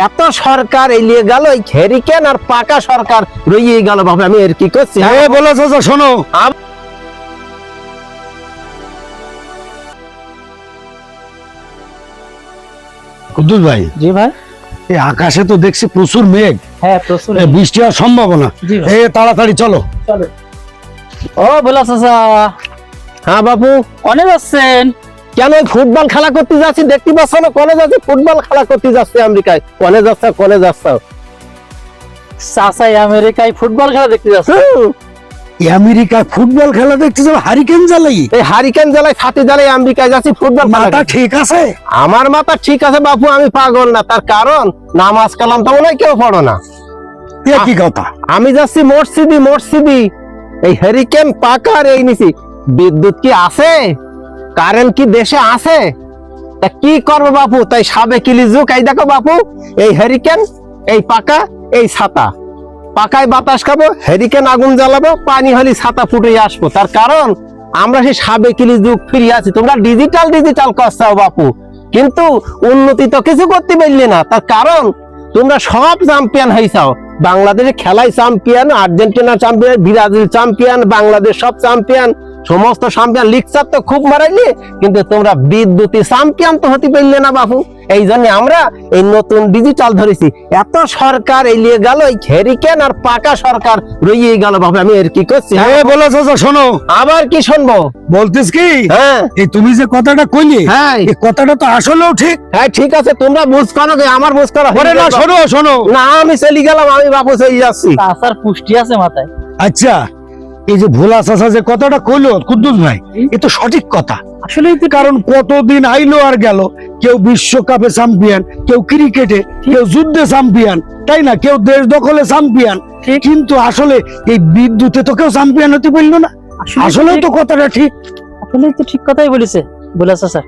এত সরকার এলিয়ে গেল, এই হেরিকেন আর পাকা সরকার রইয়ে গেল বাবা। আমি এর কি করছি? বলো চাচা শোনো, কুদ্দুস ভাই। জি ভাই। এই আকাশে তো দেখছি প্রচুর মেঘ, হ্যাঁ প্রচুর বৃষ্টি হওয়ার সম্ভাবনা। জি ভাই। এই তাড়াতাড়ি চলো। চলো। ও বলা চাচা, হ্যাঁ বাবু, অনেক যাচ্ছেন কেন? ফুটবল খেলা করতে যাচ্ছি, দেখতে পাচ্ছ না? কনে যাচ্ছি? ফুটবল খেলা করতে যাচ্ছি আমেরিকায়। কনে যাচ্ছ? কনে যাচ্ছ? চাচা আমেরিকায় ফুটবল খেলা দেখতে যাচ্ছে। আমেরিকায় ফুটবল খেলা দেখতে যাবো? হারিকেন জ্বালাই? এই হারিকেন জ্বালায় ছাতি জ্বালায় আমেরিকায় যাচ্ছি ফুটবল খেলা মাথা করতে। ঠিক আছে? আমার মাথা ঠিক আছে বাপু, আমি পাগল না। তার কারণ নামাজ কালাম তো মনে হয় কেউ পড়ো না। কি কথা? আমি যাচ্ছি মসজিদি মসজিদি। এই হেরিকেন পাকার এই নিছি। বিদ্যুৎ কি আছে? কারেন্ট কি দেশে আছে? তা কি করবো বাপু? তাই সাবেক যুগ। এই দেখো বাপু, এই হেরিকেন, এই পাকা, এই ছাতা। পাকায় বাতাস খাবো, হেরিকেন আগুন জ্বালাবো, পানি হলে ছাতা ফুটে আসবো। তার কারণ আমরা সেই সাবেক যুগ ফিরে আছি। তোমরা ডিজিটাল ডিজিটাল করছাও বাপু, কিন্তু উন্নতি তো কিছু করতে পারলে না। তার কারণ তোমরা সব চ্যাম্পিয়ন হয়েছাও। বাংলাদেশের খেলায় champion, Argentina champion, Brazil champion, Bangladesh সব চ্যাম্পিয়ন, সমস্ত চ্যাম্পিয়ন। লিগচার তো খুব মারাইলে, কিন্তু তোমরা বিদ্যুৎ চ্যাম্পিয়ন তো হতে পারলে না বাবু। এই জন্য আমরা এই নতুন ডিজিটাল ধরেছি। এত সরকার এলিয়ে গেল, এই হেরিকেন আর পাকা সরকার রইয়ে গেল বাবু। আমি এর কি করছি? বলো চাচা শোনো। আবার কি শুনবো? বলতিস কি, হ্যাঁ এই তুমি যে কথাটা কইলে, হ্যাঁ এই কথাটা তো আসলেও ঠিক। হ্যাঁ ঠিক আছে, তোমরা বুঝ করো, আমার বুঝ করা ওরে না, শোনো শোনো। না, আমি চলে গেলাম, আমি বাপু চলে যাচ্ছি। চাচার পুষ্টি আছে মাথায়। আচ্ছা, এই যে ভোলা চাচা যে কথাটা কইলো কুদ্দুস ভাই, এ তো সঠিক কথা। আসলে কারণ কতদিন আইলো আর গেল, কেউ বিশ্বকাপে চ্যাম্পিয়ন, কেউ ক্রিকেটে, কেউ যুদ্ধে চ্যাম্পিয়ন, তাই না? কেউ দেশ দখলে চ্যাম্পিয়ন, কিন্তু আসলে এই বিদ্যুতে তো কেউ চ্যাম্পিয়ন হতে পারলো না। আসলে তো কথাটা ঠিক। আসলে তো ঠিক কথাই বলেছে বলা চাচা।